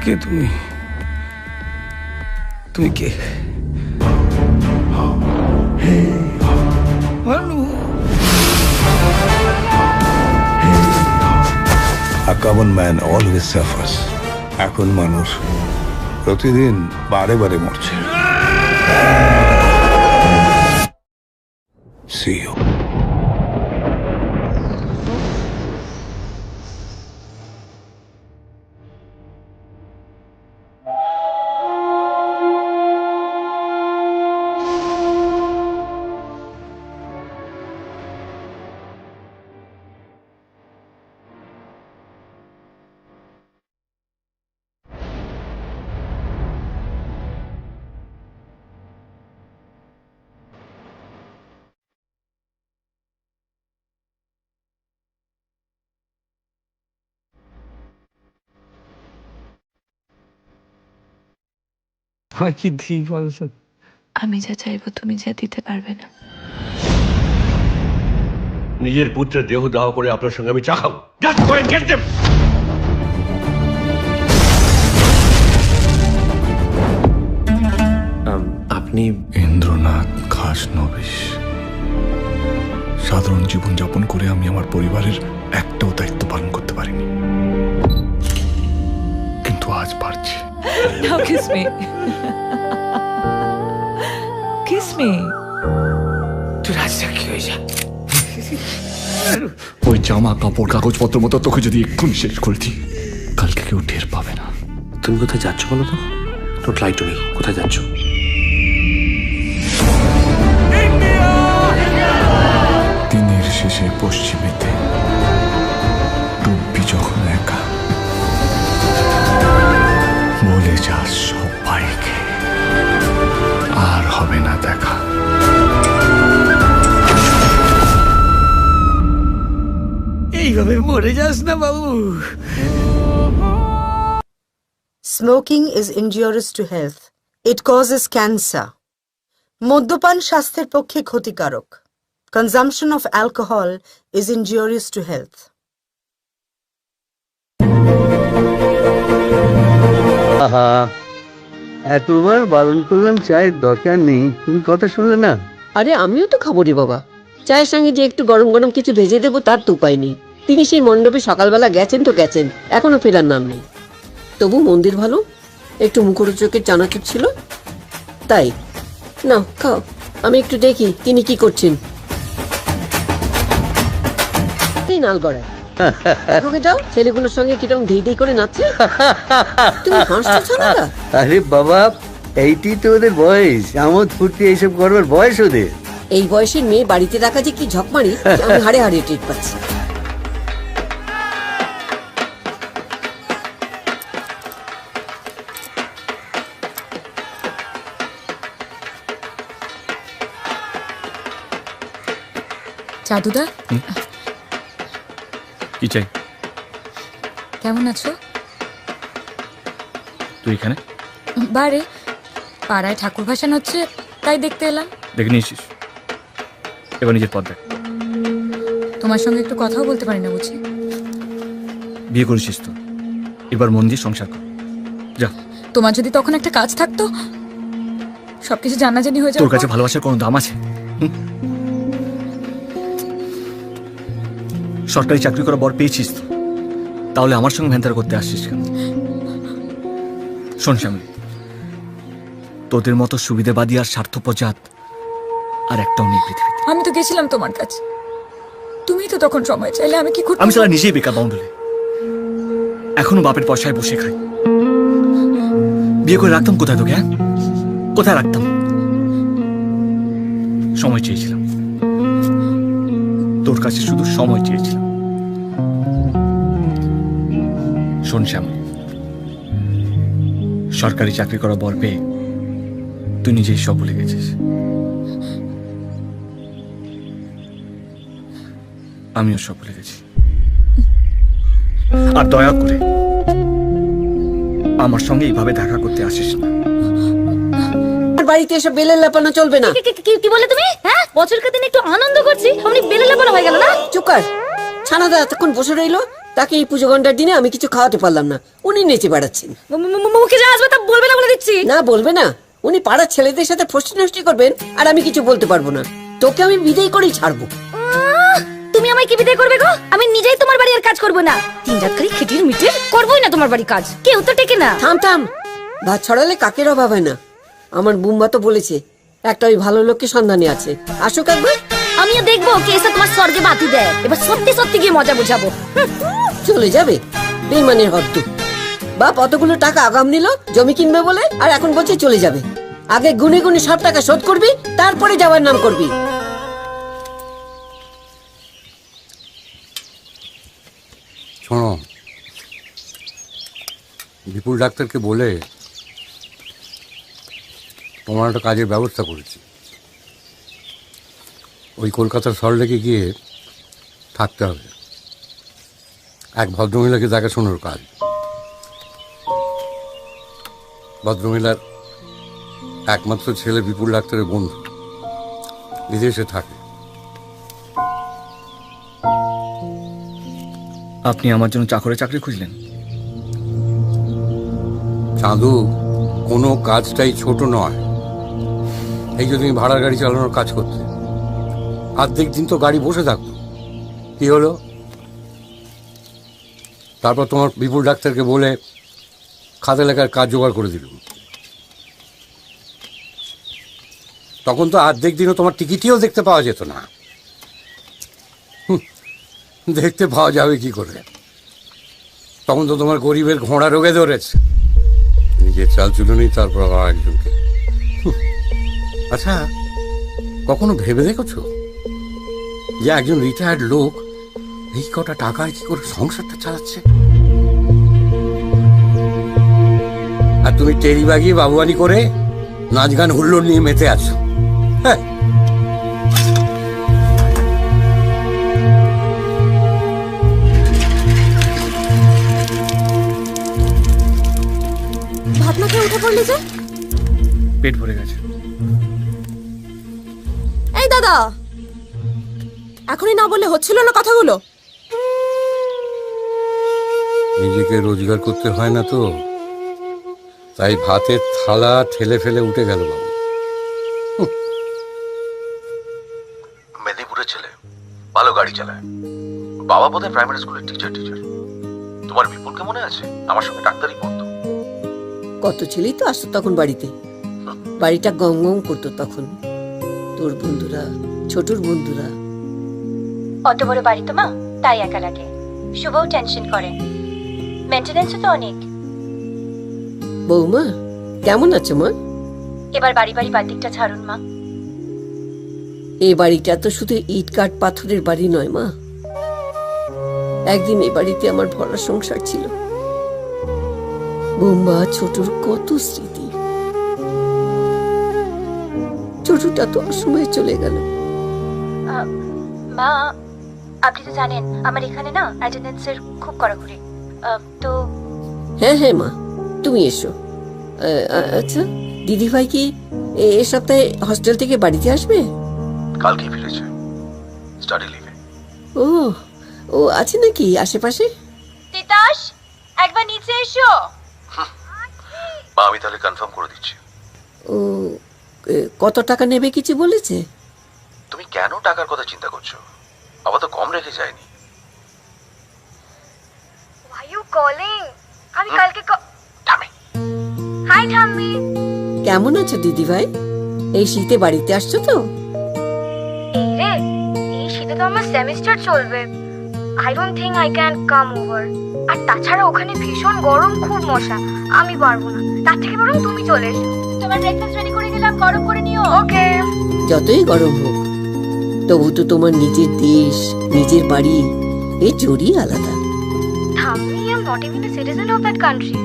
কে তুমি? তুমি কে? Bhanu, A common man always suffers. এখন মানুষ প্রতিদিন বারে বারে মরছে। See you. কি দিই বলছো? আমি যা চাইবো তুমি যা দিতে পারবে না। নিজের পুত্রের দেহ দাহ করে আপনার সঙ্গে আমি চা খাবো। Just go and get them! আপনি ইন্দ্রনাথ খাসনবিশ। সাধারণ জীবনযাপন করে আমি আমার পরিবারের একটাও দায়িত্ব পালন করতে পারিনি, কিন্তু আজ পারছি। Now kiss me. Kiss me. তুই রাজটা কি হয়ে যা। ওই জামা কাপড় কাগজপত্র মতো তোকে যদি এক্ষুনি শেষ করে দিই, কালকে কেউ টের পাবে না। তুমি কোথায় যাচ্ছ বলো তো? Don't lie to me. কোথায় যাচ্ছ? দিনের শেষে পশ্চিমেতে ডুববি যখন একা, বলে যা সবাইকে আর হবে না দেখা। এইভাবে মরে যাস না বাবু। Smoking is injurious to health. It causes cancer. মদ্যপান স্বাস্থ্যের পক্ষে ক্ষতিকারক. Consumption of alcohol is injurious to health. আহা, এতবার বারণ করলাম চায়ের দরকার নেই, তুমি কথা শুনলে না। আরে আমিও তো খাবো রে বাবা। চায়ের সঙ্গে যে একটু গরম গরম কিছু ভেজে দেবো তার তো উপায় নেই। তিনি সেই মণ্ডপে সকালবেলা গেছেন তো গেছেন, এখনো ফেরার নাম নেই। তবু মন্দির ভালো, একটু মুখরোচকের চানাচুর ছিল, তাই না খাও। আমি একটু দেখি তিনি কি করছেন। এই নাল গড়ায় ওকে যাও, ছেলেগুলোর সঙ্গে কিরকম ধেই ধেই করে নাচছে। তুমি হাসছো না? আরে বাবা, এইটি তো ওদের বয়স, আমোদ ফুর্তি এইসব করবার বয়স ওদের। এই বয়সের মেয়ে বাড়িতে রাখা যে কি ঝকমারি, আমি হাড়ে হাড়ে টের পাচ্ছি। জাদুদা, কি চাই? কেমন আছো? তুই এখানে বারে পাড়ায় ঠাকুর ভাসান হচ্ছে, তাই দেখতে এলাম। দেখে নিয়েছিস? এবার নিজের পথ দেখ। তোমার সঙ্গে একটু কথাও বলতে পারি না বুঝি? বিয়ে করেছিস তো, এবার মন দিয়ে সংসার কর। যা। তোমার যদি তখন একটা কাজ থাকতো, সবকিছু জানাজানি হয়ে তোর যাবে। কাছে ভালোবাসার কোনো দাম আছে? সরকারি চাকরি করা বর পেয়েছিস তো, তাহলে আমার সঙ্গে ভ্যান্তার করতে আসছিস কেন? শোন শ্যামলী, তোদের মতো সুবিধাবাদী আর স্বার্থপর জাত আর একটাও নেই পৃথিবীতে। আমি তো গেছিলাম তোমার কাছে, তুমি তো তখন সময় চাইলে, আমি কি করতে? আমি সারা নিজেই বেকার বাউন্ডলে, এখনো বাপের পয়সায় বসে খাই। বিয়ে করে রাখতাম কোথায় তোকে? হ্যাঁ, কোথায় রাখতাম? সময় চেয়েছিলাম তোর কাছে, শুধু সময় চেয়েছিলাম। শোন শ্যামলী, সরকারি চাকরি করা বর পেয়ে তুই নিজেই সব ভুলে গেছিস। আমিও সব ভুলে গেছি। আর দয়া করে আমার সঙ্গে এইভাবে দেখা করতে আসিস না। বাড়িতে এসব বেলের লাপানো চলবে না। কি বলে তুমি? হ্যাঁ, বছরকার দিন একটু আনন্দ করছি, অমনি বেলে লাপানো হয়ে গেল না? চুকার ছানাদা এতক্ষণ বসে রইলো, তাকে এই পুজো ঘন্টার দিনে আমি কিছু খাওয়াতে পারলাম না, উনি নেচে বেড়াচ্ছেন। মুখে যা আসবে তা বলবে না বলে দিচ্ছি। না বলবে না, উনি পাড়ার ছেলেদের সাথে ফষ্টি নষ্টি করবেন আর আমি কিছু বলতে পারবো না। তোকে আমি বিদায় করেই ছাড়বো। তুমি আমায় কি বিদায় করবে গো? আমি নিজেই তোমার বাড়ি আর কাজ করবো না। 3 রাত খালি খেটির মিটির করবোই না তোমার বাড়ি কাজ, কেউ তো টেকে না। থাম থাম, ভাত ছড়ালে কাকের অভাব হয় না। আমার বুম্বা তো বলেছে একটা ওই ভালো লোককে সন্ধানে আছে, আসুক একবার। আমিও দেখবো কে এসে তোমার স্বর্গে বাতি দেয়। এবার সত্যি সত্যি গিয়ে মজা বোঝাবো। চলে যাবে বেইমানের হদ্দ। বাপ অতগুলো টাকা আগাম নিল জমি কিনবে বলে, আর এখন বলছে চলে যাবে। আগে গুনে গুনে সব টাকা শোধ করবি, তারপরে যাওয়ার নাম করবি। শোনো, বিপুল ডাক্তারকে বলে তোমার একটা কাজের ব্যবস্থা করেছি। ওই কলকাতার সল্টলেকে গিয়ে থাকতে হবে, এক ভদ্রমহিলাকে দেখাশোনার কাজ। ভদ্রমহিলার একমাত্র ছেলে বিপুল ডাক্তারের বন্ধু, বিদেশে থাকে। আপনি আমার জন্য চাকরের চাকরি খুঁজলেন? চাঁদু, কোনো কাজটাই ছোট নয়। এই যদি তুমি ভাড়ার গাড়ি চালানোর কাজ করতে, অর্ধেক দিন তো গাড়ি বসে থাকতো, কি হলো? তারপর তোমার বিপুল ডাক্তারকে বলে খাতা লেখার কাজ জোগাড় করে দিল। তখন তো অর্ধেক দিনও তোমার টিকিটিও দেখতে পাওয়া যেত না। দেখতে পাওয়া যাবে কি করে? তখন তো তোমার গরিবের ঘোড়া রোগে ধরেছে, নিজের চাল চুলুনি, তারপর আবার একজনকে। আচ্ছা, কখনো ভেবে দেখেছো যে একজন রিটায়ার্ড লোক এই কটা টাকায় কি করে সংসারটা চালাচ্ছে? আর তুমি টেরি বাগিয়ে বাবুয়ানি করে নাচ গান হুল্লোড় নিয়ে মেতে আছো। হ্যাঁ, ভাত না খেয়ে উঠে পড়লি যে? পেট ভরে গেছে। এই দাদা, এখনই না বললে হচ্ছিল না কথাগুলো? নিজেকে রোজগার করতে হয় না তো, তাই ভাতের থালা ঠেলে ফেলে উঠে গেল বাবু। মেদিনীপুরের ছেলে, ভালো গাড়ি চালায়, বাবা বোধহয় প্রাইমারি স্কুলের টিচার। তোমার বিপুলকে মনে আছে? আমার সঙ্গে ডাক্তারি পড়তো। কত ছেলেই তো আসতো তখন বাড়িতে, বাড়িটা গম গম করতো তখন। তোর বন্ধুরা, ছোটর বন্ধুরা। অত বড় বাড়ি তো মা, তাই একা লাগে। শুভও টেনশন করে, মেইনটেনেন্সও তো অনেক। বৌমা কেমন আছো মা? এবার বাড়ি বাড়ি বাদিকটা ছাড়ুন মা। এই বাড়িটা তো শুধু ইট কাঠ পাথরের বাড়ি নয় মা। একদিন এই বাড়িতে আমার ভরা সংসার ছিল। বৌমা, ছোটর কত স্মৃতি। ছোটটা তো অসময়ে চলে গেল। মা, আপনি তো জানেন আমার এখানে না অ্যাটেন্ডেন্সের খুব কড়াকড়ি। তো হ্যাঁ হ্যাঁ মা, তুমি এসো। আচ্ছা, দিদি ভাই কি এ সপ্তাহে হস্টেল থেকে বাড়িতে আসবে? কালকে ফিরেছে, স্টাডি লিভে। ও ও আছে নাকি আশেপাশে? তিতাস, একবার নিচে এসো। মা, আমি তাহলে কনফার্ম করে দিচ্ছি। ও কত টাকা নেবে কিছু বলেছে? তুমি কেন টাকার কথা চিন্তা করছো? বাবা তো কম রেখে যায়নি। Why you calling? আমি কালকে থামে। হাই ঠাম্মি। কেমন আছো দিদি ভাই? এই শীতে বাড়িতে আসছো তো? এই রে, এই শীতে তো আমার সেমিস্টার চলবে। I don't think I can come over. আর তাছাড়া ওখানে ভীষণ গরম, খুব মশা, আমি পারবো না। তার থেকে বরং তুমি চলে এসো। তোমার ব্রেকফাস্ট রেডি করে গেলাম, গরম করে নিও। ওকে। যতই গরম হোক, তবু তো তোমার নিজের দেশ, নিজের বাড়ি, এই জোরই আলাদা। ঠাম্মি, I am not even a citizen of that country.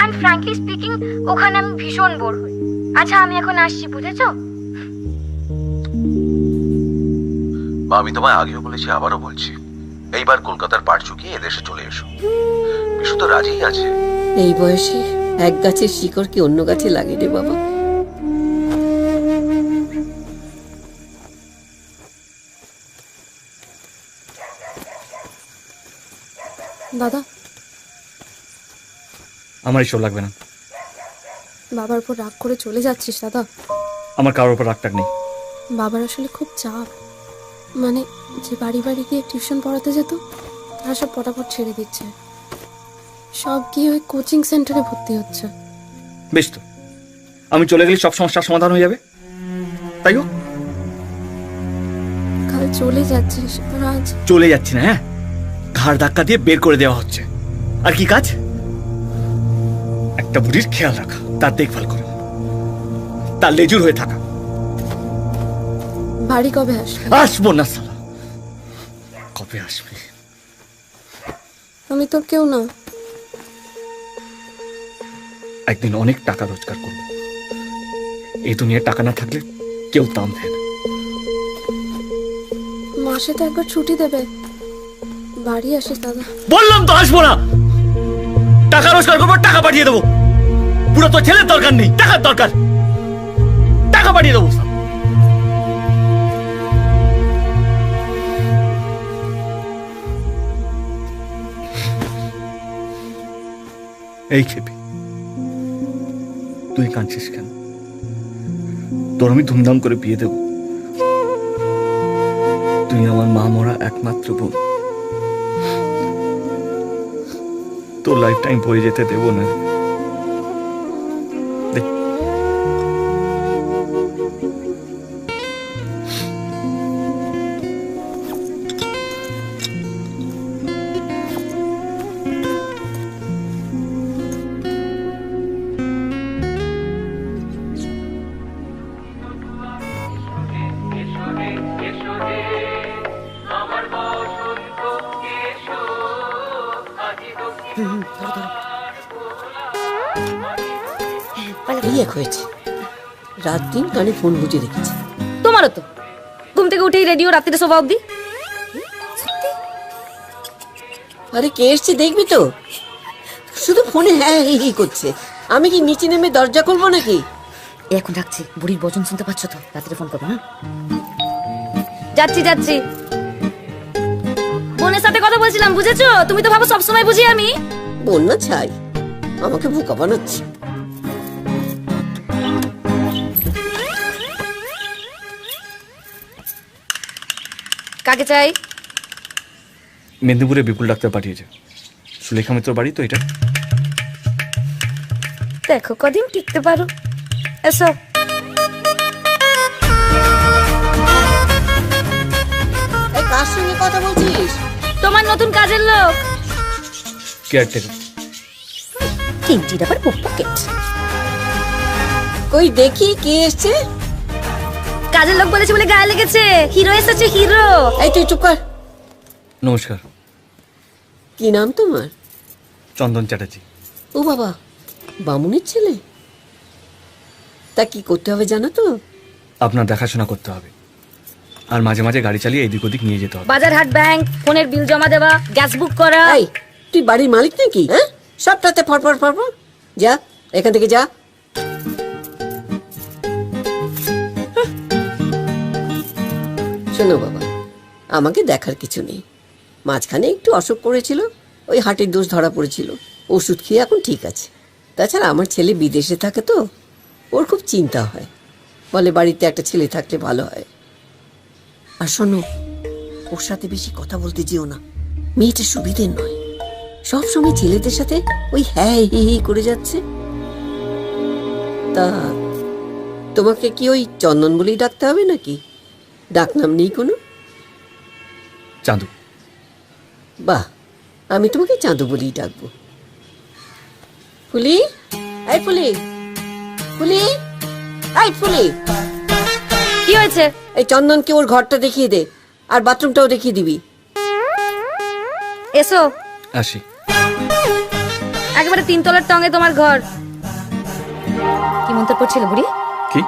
And frankly speaking, ওখানে আমি ভীষণ বোর হই। আচ্ছা, আমি এখন আসছি, বুঝেছো? মা, আমি তোমায় আগেও বলেছি, আবারও বলছি, এইবার কলকাতার পাড় চুকিয়ে এদেশে চলে এসো। বিশু তো রাজিই আছে। এই বয়সে এক গাছের শিকড় কি অন্য গাছে লাগে রে বাবা? দাদা, আমার এসব লাগবে না। বাবার উপর রাগ করে চলে যাচ্ছিস দাদা? আমার কারোর উপর রাগটাগ নেই। বাবার আসলে খুব চাপ, মানে যে বাড়ি বাড়ি গিয়ে টিউশন পড়াতে যেত তারা সব পটাপট ছেড়ে দিচ্ছে, সব গিয়ে ওই কোচিং সেন্টারে ভর্তি হচ্ছে। বেশ তো, আমি চলে গেলে সব সমস্যার সমাধান হয়ে যাবে, তাই হোক। কাল চলে যাচ্ছিস, আর আজ চলে যাচ্ছি না, হ্যাঁ, ঘাড় ধাক্কা দিয়ে বের করে দেওয়া হচ্ছে। আর কি কাজ? একটা বুড়ির খেয়াল রাখা, তার দেখভাল করা, তার লেজুর হয়ে থাকা। বাড়ি কবে আসবে? আসবো না সালা। কবে আসবে? আমি তোর কেউ না। একদিন অনেক টাকা রোজগার করবো। এই দুনিয়ায় টাকা না থাকলে কেউ দাম দেয় না। মাসে তো একবার ছুটি দেবে, বাড়ি আসিস দাদা। বললাম তো আসবো না। টাকা রোজগার করবো, টাকা পাঠিয়ে দেবো। পুরো তো ছেলের দরকার নেই, টাকার দরকার। টাকা পাঠিয়ে দেবো। এই খেপি, তুই কাঁদছিস কেন? তোর আমি ধুমধাম করে বিয়ে দেব। তুই আমার মা মরা একমাত্র বোন। তোর লাইফ টাইম বয়ে যেতে দেব না। এই এক হয়েছে, রাত দিন কানে ফোন বুঝে রেখেছে। তোমারও তো ঘুম থেকে উঠেই রেডিও, রাত্রিরে শোভা অব্দি। আরে কে এসছে দেখবি তো, শুধু ফোনে হ্যাঁ হি করছে। আমি কি নিচে নেমে দরজা খুলবো নাকি? এখন রাখছি, বুড়ির বচন শুনতে পাচ্ছ তো, রাত্রে ফোন করবো। হ্যাঁ, যাচ্ছি যাচ্ছি। বোনের সাথে কথা বলছিলাম, বুঝেছো? তুমি তো ভাবো সবসময় বুঝি আমি। বন্যা ছাই, আমাকে বোকা বানাচ্ছে। কাকে চাই? মেদিনীপুরে বিপুল ডাক্তার পাঠিয়েছে। সুলেখা মিত্র বাড়ি তো এটা। দেখো কদিন টিকতে পারো। এসো। কার সঙ্গে কথা বলছিস? তোমার নতুন কাজের লোক। কেয়ারটেকার। তিনটি ডাবার পকেট। কই দেখি কে এসছে। কাজের লোক বলেছে বলে গায়ে লেগেছে। হিরো এসেছে, হিরো। এই তুই চুপ কর। নমস্কার। কি নাম তোমার? চন্দন চ্যাটার্জি। ও বাবা, বামুনের ছেলে। তা কি করতে হবে জানো তো? আপনার দেখাশোনা করতে হবে, আর মাঝে মাঝে গাড়ি চালিয়ে এদিক ওদিক নিয়ে যেতে হবে। বাজার হাট, ব্যাংক, ফোনের বিল জমা দেওয়া, গ্যাস বুক করা। এই তুই বাড়ির মালিক নাকি? হ্যাঁ, সবটাতে ফরফর ফরফর। যা এখান থেকে যা। শোনো বাবা, আমাকে দেখার কিছু নেই। মাঝখানে একটু অসুখ করেছিল, ওই হার্টের দোষ ধরা পড়েছিল, ওষুধ খেয়ে এখন ঠিক আছে। তাছাড়া আমার ছেলে বিদেশে থাকে তো, ওর খুব চিন্তা হয়, বলে বাড়িতে একটা ছেলে থাকলে ভালো হয়। আর শোনো, ওর সাথে বেশি কথা বলতে যেও না, মেয়েটা সুবিধের নয়। সব সময় ছেলেদের সাথে ওই হ্যাঁ হি হি করে যাচ্ছে। তা তোমাকে কি ওই চন্দন বলেই ডাকতে হবে নাকি? ডাকনাম নেই কোনো? চাঁদু। বাহ, আমি তোমাকে চাঁদু বলেই ডাকবো। ফুলি, এই ফুলি, ফুলি, এই ফুলি। কি হয়েছে? এই চন্দনকে ওর ঘরটা দেখিয়ে দে, আর বাথরুমটাও দেখিয়ে দিবি। এসো। আসি। একেবারে 3 তলার টঙে তোমার ঘর। কি মন্তব্য করছিল বুড়ি? কি?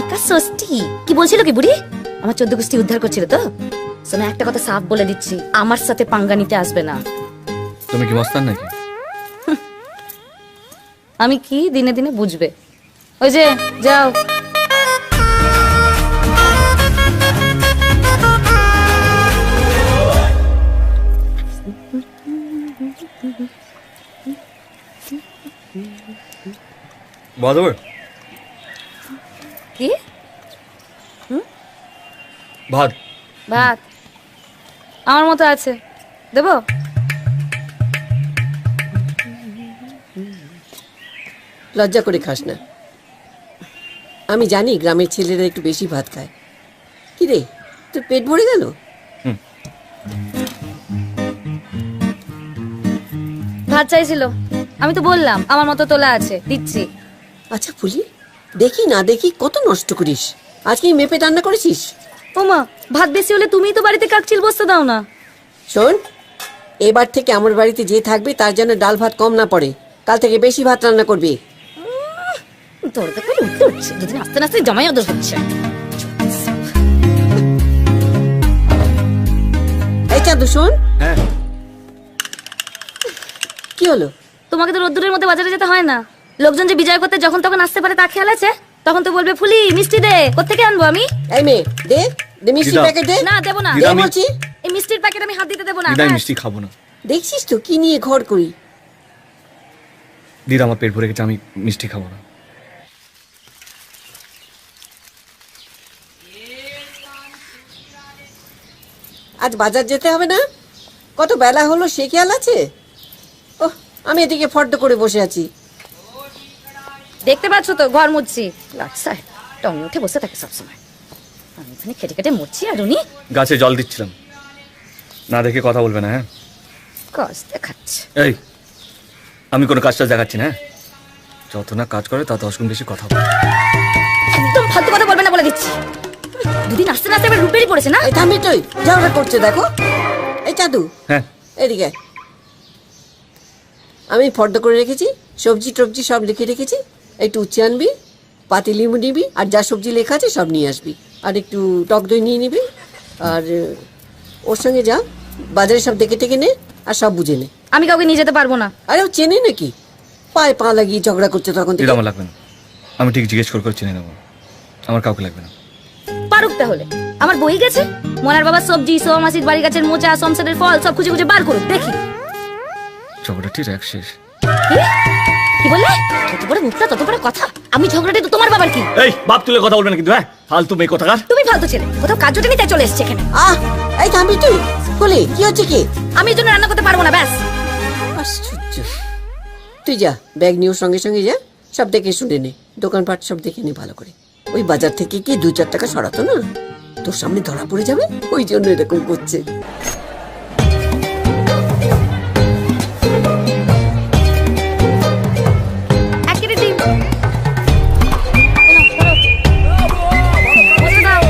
একা ষষ্ঠী কি বলছিল কি বুড়ি? আমার 14 গোষ্ঠী উদ্ধার করছিল তো। শোনো, একটা কথা সাফ বলে দিচ্ছি, আমার সাথে পাঙ্গা নিতে আসবে না। তুমি কি মস্তান নাকি? আমি কি দিনে দিনে বুঝবে। ওই যে যাও। বদর কি? ভাত ভাত আমার মতো আছে, দেবো? লজ্জা করে খাস না। আমি জানি গ্রামের ছেলেরা একটু বেশি ভাত খায়। কি রে, তোর পেট ভরে গেল? ভাত চাইছিল, আমি তো বললাম আমার মতো তোলা আছে, দিচ্ছি। আচ্ছা ফুলি, দেখি না দেখি কত নষ্ট করিস। আজকে মেপে রান্না করেছিস? ওমা, ভাত বেশি হলে তুমিই তো বাড়িতে কাকচিল বসতে দাও না। শোন, এবার থেকে আমার বাড়িতে যে থাকবে তার যেন ডাল ভাত কম না পড়ে। কাল থেকে বেশি ভাত রান্না করবি। তোর তো করে উঠতে উঠছে, দুদিন আস্তে আস্তে জামাই ওদের হচ্ছে। এই চাঁদু শোন। হ্যাঁ, কি হলো? তোমাকে তো রোদ্দুরের মধ্যে বাজারে যেতে হয় না। লোকজন যে বিজয় করতে যখন তখন আসতে পারে তা খেয়াল আছে? তখন তো বলবে ফুলি মিষ্টি দে, কোত্থেকে আনবো আমি? এই মেয়ে, দে দে মিষ্টি দিদা। প্যাকেট দে। না, দেবো না। দে বলছি। এই মিষ্টির প্যাকেট আমি হাত দিতে দেবো না। দিদা ব্যাস। মিষ্টি খাবো না। দেখছিস তো কি নিয়ে ঘর করি। দিদা আমার পেট ভরে গেছে, আমি মিষ্টি খাবো না। আজ বাজার যেতে হবে না? কত বেলা হলো সে খেয়াল আছে? ওহ, আমি এদিকে ফর্দ করে বসে আছি। দেখতে পাচ্ছ তো ঘর মুছছি। লাটসায় টঙে উঠে বসে থাকে সবসময়। আমি এখানে খেটে খেটে মরছি আর উনি গাছে জল দিচ্ছিলাম। না দেখে কথা বলবে না, হ্যাঁ? কাজ দেখাচ্ছে। এই, আমি কোনো কাজটা দেখাচ্ছি না, হ্যাঁ? যত না কাজ করে তত 10 গুণ বেশি কথা বলে। একদম ফালতু কথা বলবে না বলে দিচ্ছি। দুদিন আসতে না আসতে এবার রূপেরই পড়েছে না? এই থামি তুই, ঝগড়া করছে দেখো। এই চাঁদু, হ্যাঁ, এদিকে আয়। আমি ফর্দ করে রেখেছি, সবজি টবজি সব লিখে রেখেছি। একটু উচ্ছে আনবি, পাতি লেবু নিবি, আর যা সবজি লেখা আছে সব নিয়ে আসবি। আর একটু টক দই নিয়ে নিবি। আর ওর সঙ্গে যা বাজারে সব দেখে টেকে নে, আর সব বুঝে নে। আমি কাউকে নিয়ে যেতে পারবো না। আরে ও চেনে নাকি? পায়ে পা লাগিয়ে ঝগড়া করছে তখন থেকে। দিদা আমার লাগবে না। আমি ঠিক জিজ্ঞেস করে চিনে নেবো। আমার কাউকে লাগবে না। পারুক তাহলে। আমার বই গেছে, মনার বাবার সবজি, সোয়া মাসির বাড়ি গাছের মোচা, সংসারের ফল সব খুঁজে খুঁজে বার করুক, দেখি। ঝগড়াটির এক শেষ। কি? কি বললে? যত বড় মুখটা তত বড় কথা। আমি ঝগড়াটি তো তোমার বাবার কি? এই, বাপ তুলে কথা বলবে না কিন্তু, হ্যাঁ? ফালতু মেয়ে কোথাকার। তুমি ফালতু ছেলে, কোথাও কাজ জোটেনি তাই চলে এসেছে এখানে। আহ, এই থামবি তুই। বলি কি হচ্ছে কি? আমি এর জন্য রান্না করতে পারবো না, ব্যাস। আশ্চর্য। তুই যা, ব্যাগ নিয়ে ওর সঙ্গে সঙ্গে যা, সব দেখে শুনে নে, দোকানপাট সব দেখে নে ভালো করে। ওই বাজার থেকে কি 2-4 টাকা সরাতো না? তোর সামনে ধরা পড়ে যাবে, ওই জন্য এরকম করছে। এক কেটে ডিম। বসে দাও।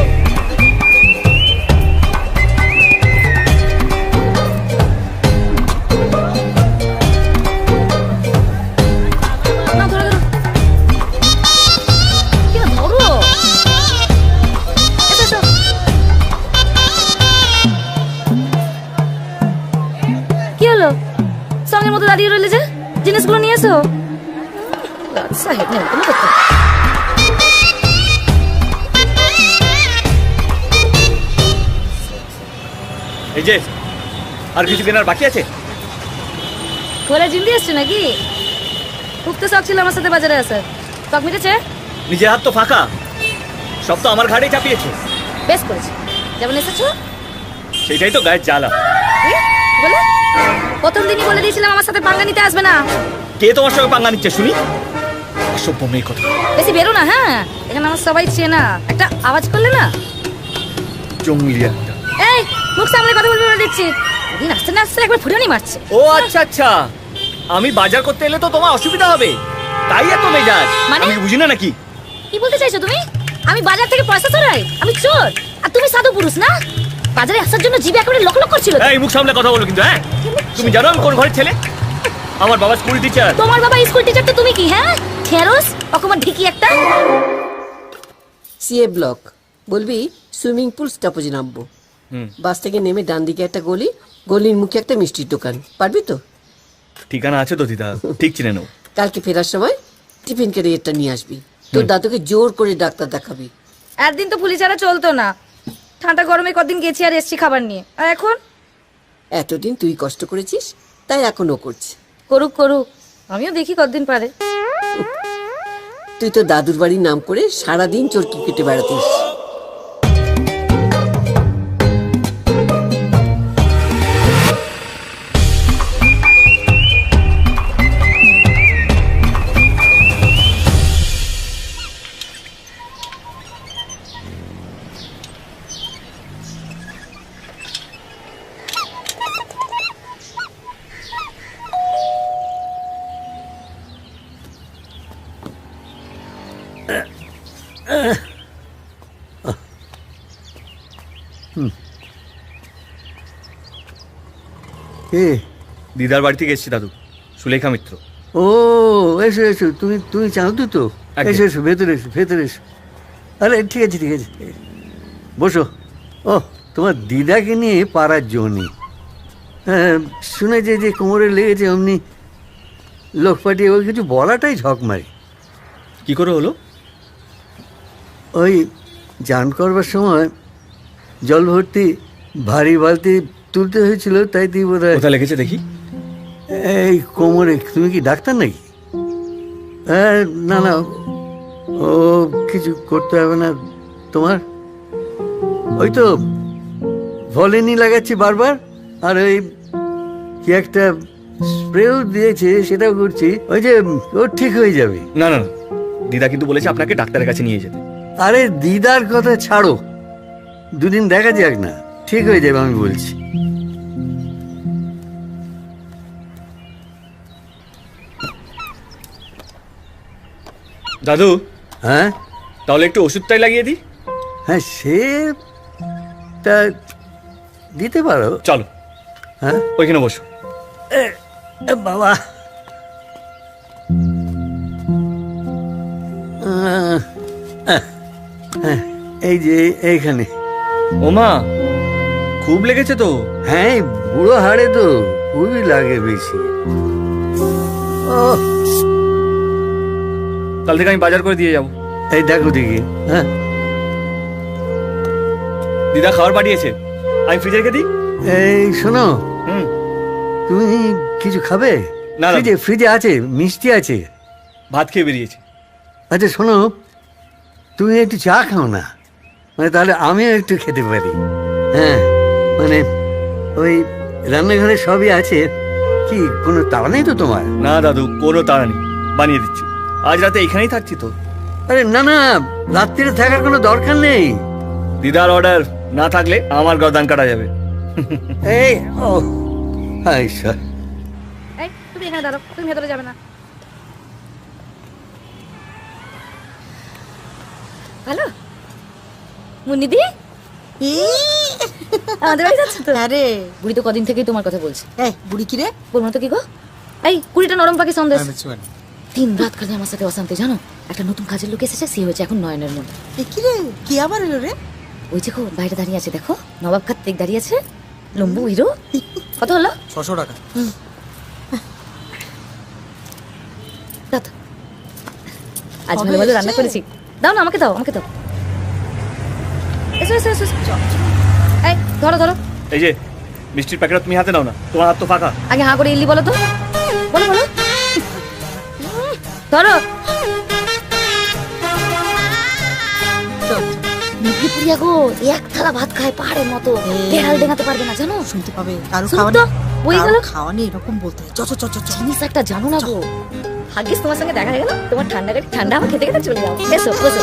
না, ধরো, ধরো। কি না, ধরো। এসো, এসো। কি হলো? সঙ্গের মতো দাঁড়িয়ে রইলে যে? জিনিসগুলো নিয়ে এসো। সাহেব নেই কোনো কথা। এই যে, আর কিছু কেনার বাকি আছে? ঘরে জিন্দি আসছে নাকি? খুব তো শখ ছিল আমার সাথে বাজারে আসার। শখ মিটেছে? নিজের হাত তো ফাঁকা, সব তো আমার ঘাড়েই চাপিয়েছে। বেশ করেছে, যেমন এসেছো। সেটাই তো গায়ের জ্বালা। কি বলে? প্রথম দিনই বলে দিয়েছিলাম আমার সাথে পাঙ্গা নিতে আসবে না। কে তোমার সঙ্গে পাঙ্গা নিচ্ছে শুনি? অসভ্য মেয়ে কথা। বেশি বেরো না, হ্যাঁ? এখানে আমার সবাই চেনা। একটা আওয়াজ করলে না, জঙ্গলি একটা। এই মুখ সামলে কথা বলবে বলে দিচ্ছি। দিন আসতে না আসতে একবার ফুটানি মারছে। ও আচ্ছা আচ্ছা, আমি বাজার করতে এলে তো তোমার অসুবিধা হবে, তাই এত মেজাজ। মানে? আমি বুঝি না নাকি? কি বলতে চাইছো তুমি? আমি বাজার থেকে পয়সা চোরাই? আমি চোর? আর তুমি সাধু পুরুষ না? বাজারে আসার জন্য জিভে একেবারে লক লক করছিল। এই, মুখ সামলে কথা বলো কিন্তু, হ্যাঁ? তুমি জানো আমি কোন ঘরের ছেলে? আমার বাবা স্কুল টিচার। তোমার বাবা স্কুল টিচার তো তুমি কি, হ্যাঁ? ঠেরস অকমান ঢিকি একটা। সিএ ব্লক বলবি, সুইমিং পুল স্টপেজে নামবো। বাস থেকে নেমে ডান দিকে একটা গলি, গলির মুখে একটা মিষ্টির দোকান। পারবি তো? ঠিকানা আছে তো দিদা, ঠিক চিনে নেও। কালকে ফেরার সময় টিফিন ক্যারিয়ারটা নিয়ে আসবি। তোর দাদুকে জোর করে ডাক্তার দেখাবি। একদিন তো পুলিশ ছাড়া চলতো না। ঠান্ডা গরমে কদিন গেছি আর এসছি খাবার নিয়ে। আর এখন? এতদিন তুই কষ্ট করেছিস, তাই এখনো করছে। করুক করুক, আমিও দেখি কতদিন পারে। তুই তো দাদুর বাড়ির নাম করে সারাদিন চরকি কেটে বেড়াতিস। কে? দিদার বাড়ি থেকে এসেছি দাদু, সুলেখা মিত্র। ও এসো এসো, তুমি তুমি চাঁদু তো? একদম। এসো এসো, ভেতরে এসো, ভেতরে এসো। আরে ঠিক আছে ঠিক আছে, বসো। ও তোমার দিদাকে নিয়ে পাড়ার জো নেই। হ্যাঁ, শুনেছে যে কোমরে লেগেছে, অমনি লোক পাঠিয়ে ওই কিছু বলাটাই ঝক মারি। কি করে হলো? ওই চান করবার সময় জল ভর্তি ভারী বালতি তুলতে হয়েছিল, তাই তুই বোধ হয় কোথায় লেগেছে দেখি? এই কোমরে। তুমি কি ডাক্তার নাকি? হ্যাঁ, না না, ও কিছু করতে হবে না তোমার। ওই তো ভলিনি লাগাচ্ছি বারবার, আর ওই কি একটা স্প্রেও দিয়েছে, সেটাও করছি। ওই যে ও ঠিক হয়ে যাবে। না না না, দিদা কিন্তু বলেছে আপনাকে ডাক্তারের কাছে নিয়ে যেতে। আরে দিদার কথা ছাড়ো, দুদিন দেখা যাক না, ঠিক হয়ে যাবে আমি বলছি। দাদু, হ্যাঁ তাহলে একটু ওষুধটাই লাগিয়ে দিই। হ্যাঁ, সে তা দিতে পারো। চলো হ্যাঁ, ওইখানে বসো। বাবা, এই যে এইখানে। ও মা, খুব লেগেছে তো? হ্যাঁ, এই বুড়ো হাড়ে তো খুবই লাগে বেশি। ও, কাল থেকে আমি বাজার করে দিয়ে যাবো। এই দেখো দেখি। হ্যাঁ, দিদা খাবার পাঠিয়েছে, আমি ফ্রিজে রেখে দিই। এই শোনো, হুম। তুমি কিছু খাবে? না, না। ফ্রিজে ফ্রিজে আছে, মিষ্টি আছে। ভাত খেয়ে বেরিয়েছে। আচ্ছা শোনো, তুমি একটু চা খাও না, মানে তাহলে আমিও একটু খেতে পারি। হ্যাঁ, মানে ওই রান্নাঘরে সবই আছে। কি কোনো তাড়া নেই তো তোমার? না দাদু, কোনো তাড়া নেই, বানিয়ে দিচ্ছি। আজ রাতে এখানেই থাকছি তো। আরে না না, রাত্রিরে থাকার কোনো দরকার নেই। দিদার অর্ডার না থাকলে আমার গর্দান কাটা যাবে। এই ও, হাই স্যার। এই তুমি এখানে দাঁড়াও, তুমি ভেতরে যাবে না। হ্যালো মুন্নিদি, আমাদের বাড়ি যাচ্ছ তো? আরে বুড়ি তো কদিন থেকেই তোমার কথা বলছে। এই বুড়ি কি রে? বলবো না তো কি গো? এই 20টা নরম পাখি সন্দেশ। দিন রাত কাজে আমার সাথে অশান্তি, জানো? একটা নতুন কাজের লোক এসেছে, সে হয়েছে এখন নয়নের মনে। এ কি রে, কি আবার এলো রে? ওই যে বাইরে দাঁড়িয়ে আছে, দেখো নবাব কার্তিক দাঁড়িয়ে আছে, লম্বু হিরো। কত হলো? 600 টাকা। দাও তো। আজ ভালো ভালো রান্না করেছি, দাও না, আমাকে দাও, আমাকে দাও। এসো এসো এসো এসো। এই ধরো ধরো। এই যে মিষ্টির প্যাকেট তুমি হাতে নাও না, তোমার হাত তো ফাঁকা। আগে হাঁ করে ইল্লি বলো তো, বলো বলো। ধরো। মেদিনীপুরিয়া গো, এক থালা ভাত খায় পাহাড়ের মতো, বেড়াল ডেঙাতে পারবে না, জানো? শুনতে পাবে কারো শুনো খাওয়া তো, নেই, ওই কারো গেল। খাওয়া নেই এরকম বলতে হয়। চ চ চ চ চ। জিনিস একটা জানো না গো, ভাগ্যিস তোমার সঙ্গে দেখা হয়ে গেল। তোমার ঠান্ডা গাড়ি ঠান্ডা আমার খেতে খেতে চলে যাও। এসো বসো।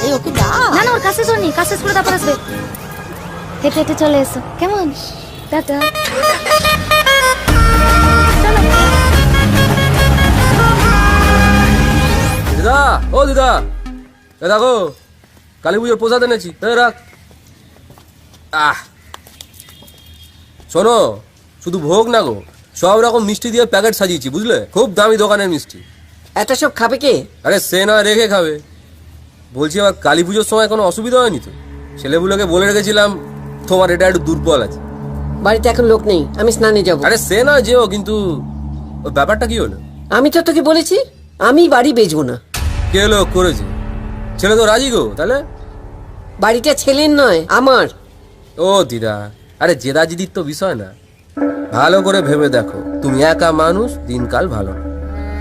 এই ওকে দা। না না, ওর কাছে শোনি, কাছে করে তারপর আসবে। হেঁটে হেঁটে চলে এসো, কেমন? টাটা। চলো। দিদা, ও দিদা, এ দেখো কালী পুজোর প্রসাদ এনেছি, রাখ। শোনো, শুধু ভোগ না গো, সব রকম মিষ্টি দিয়ে প্যাকেট সাজিয়েছি, বুঝলে? খুব দামি দোকানের মিষ্টি। এত সব খাবে কে? আরে সে নয়, রেখে খাবে। বলছি আবার কালী পুজোর সময় কোনো অসুবিধা হয়নি তো? ছেলেগুলোকে বলে রেখেছিলাম তোমার এটা একটু দুর্বল আছে। বাড়িতে এখন লোক নেই, আমি স্নানে যাব। আরে সে নয় যেও, কিন্তু ওই ব্যাপারটা কি হলো? আমি তো তোকে বলেছি আমি বাড়ি বেচবো না। কে লোক করেছে? ছেলে তো রাজি গো, তাহলে? বাড়িটা ছেলের নয়, আমার। ও দিদা, আরে জেদাজিদির তো বিষয় না, ভালো করে ভেবে দেখো, তুমি একা মানুষ, দিনকাল ভালো না।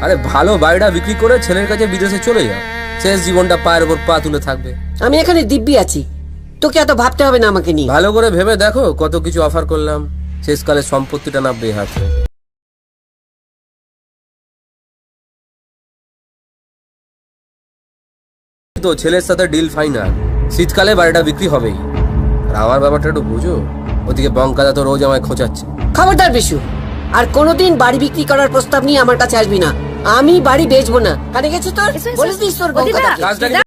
আরে ভালো বাড়িটা বিক্রি করে ছেলের কাছে বিদেশে চলে যাও, শেষ জীবনটা পায়ের উপর পা তুলে থাকবে। আমি এখানে দিব্যি আছি, তোকে এত ভাবতে হবে না আমাকে নিয়ে। ভালো করে ভেবে দেখো, কত কিছু অফার করলাম, শেষকালে সম্পত্তিটা না বেহাতে। তো ছেলের সাথে ডিল ফাইনাল, শীতকালে বাড়িটা বিক্রি হবেই। আর আমার ব্যাপারটা একটু বুঝো, ওদিকে বঙ্কাদা তো রোজ আমায় খোঁচাচ্ছে। খবরদার বিশু, আর কোনোদিন বাড়ি বিক্রি করার প্রস্তাব নিয়ে আমার কাছে আসবি না। আমি বাড়ি বেচবো না। কানে গেছে তোর? বলে দিস তোর বঙ্কাদাকে।